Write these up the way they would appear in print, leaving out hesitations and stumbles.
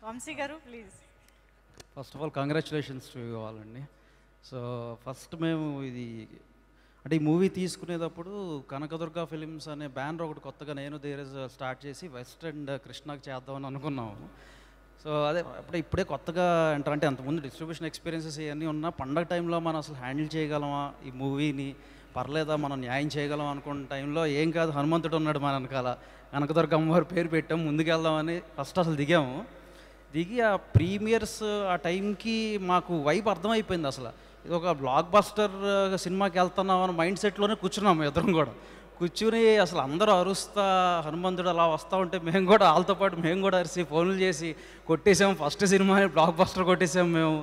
వంశీ గారు please. First of all congratulations to you all అండి. So first మేము ఇది అంటే ఈ మూవీ తీసుకునేటప్పుడు కనకదుర్గ ఫిలిమ్స్ అనే బ్యానర్ ఒకటి కొత్తగా నేను ధీరజ్ స్టార్ట్ చేసి వెస్ట్ అండ్ కృష్ణాకి చేద్దామని అనుకున్నాము. సో అదే అప్పుడే ఇప్పుడే కొత్తగా ఎంటర్ అంటే అంతకుముందు డిస్ట్రిబ్యూషన్ ఎక్స్పీరియన్సెస్ ఇవన్నీ ఉన్నా పండగ టైంలో మనం అసలు హ్యాండిల్ చేయగలమా ఈ మూవీని, పర్లేదా మనం న్యాయం చేయగలం అనుకున్న టైంలో ఏం కాదు హనుమంతుడు ఉన్నాడు మన వెనకాల, కనకదుర్గ అమ్మవారి పేరు పెట్టాము, ముందుకెళ్దామని ఫస్ట్ అసలు దిగాము. దిగి ఆ ప్రీమియర్స్ ఆ టైంకి మాకు వైబ్ అర్థమైపోయింది. అసలు ఇది ఒక బ్లాక్ బస్టర్ సినిమాకి వెళ్తున్నాం అని మైండ్ సెట్లోనే కూర్చున్నాము ఇద్దరం కూడా. కూర్చుని అసలు అందరూ అరుస్తా హనుమంతుడు అలా వస్తూ ఉంటే మేము కూడా వాళ్ళతో పాటు మేము కూడా అరిసి ఫోన్లు చేసి కొట్టేసాము, ఫస్ట్ సినిమా బ్లాక్ బస్టర్ కొట్టేసాము మేము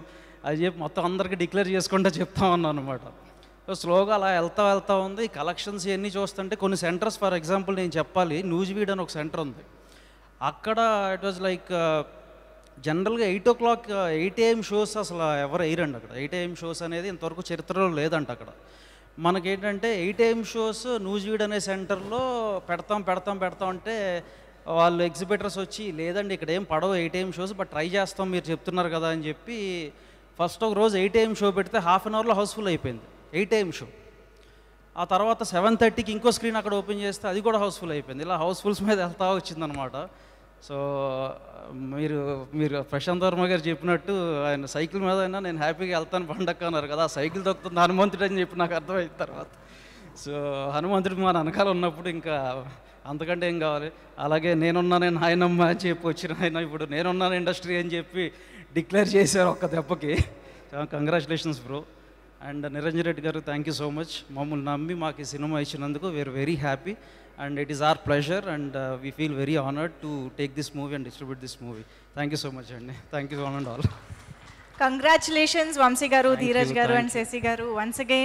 అది చెప్పి మొత్తం అందరికీ డిక్లేర్ చేసుకుంటూ చెప్తా ఉన్నాం అనమాట. సో స్లోగా అలా వెళ్తా ఉంది. కలెక్షన్స్ ఇవన్నీ చూస్తుంటే కొన్ని సెంటర్స్, ఫర్ ఎగ్జాంపుల్ నేను చెప్పాలి, న్యూజివీడ్ అని ఒక సెంటర్ ఉంది. అక్కడ ఇట్ వాజ్ లైక్ జనరల్గా 8 o'clock 8 AM షోస్ అసలు ఎవరు వేయరండి అక్కడ. 8 AM షోస్ అనేది ఇంతవరకు చరిత్రలో లేదంట అక్కడ. మనకేంటంటే 8 AM షోస్ న్యూజివీడ్ అనే సెంటర్లో పెడతాం అంటే వాళ్ళు ఎగ్జిబిటర్స్ వచ్చి లేదండి ఇక్కడ ఏం పడవు 8 AM షోస్, బట్ ట్రై చేస్తాం మీరు చెప్తున్నారు కదా అని చెప్పి ఫస్ట్ ఒక రోజు 8 AM షో పెడితే హాఫ్ అన్ అవర్లో హౌస్ఫుల్ అయిపోయింది 8 AM షో. ఆ తర్వాత 7:30కి ఇంకో స్క్రీన్ అక్కడ ఓపెన్ చేస్తే అది కూడా హౌస్ఫుల్ అయిపోయింది. ఇలా హౌస్ఫుల్స్ మీద వెళ్తా వచ్చిందనమాట. సో మీరు ప్రశాంత్ వర్మ గారు చెప్పినట్టు ఆయన సైకిల్ మీద అయినా నేను హ్యాపీగా వెళ్తాను పండక్క అన్నారు కదా, సైకిల్ తొక్కుతుంది హనుమంతుడు అని చెప్పి నాకు అర్థమైన తర్వాత సో హనుమంతుడికి మన వెనకాల ఉన్నప్పుడు ఇంకా అంతకంటే ఏం కావాలి. అలాగే నేనున్నాను నాయనమ్మ అని చెప్పి వచ్చిన ఆయన ఇప్పుడు నేనున్నాను ఇండస్ట్రీ అని చెప్పి డిక్లేర్ చేశారు ఒక్క దెబ్బకి. Congratulations bro. And Niranjan Reddy గారు థ్యాంక్ యూ సో మచ్, మమ్మల్ని నమ్మి మాకు ఈ సినిమా ఇచ్చినందుకు we're very happy and it is our pleasure and we feel very honored to take this movie and distribute this movie. Thank you so much and thank you one and all. Congratulations Vamsi garu, Dheeraj garu and Sesi garu once again.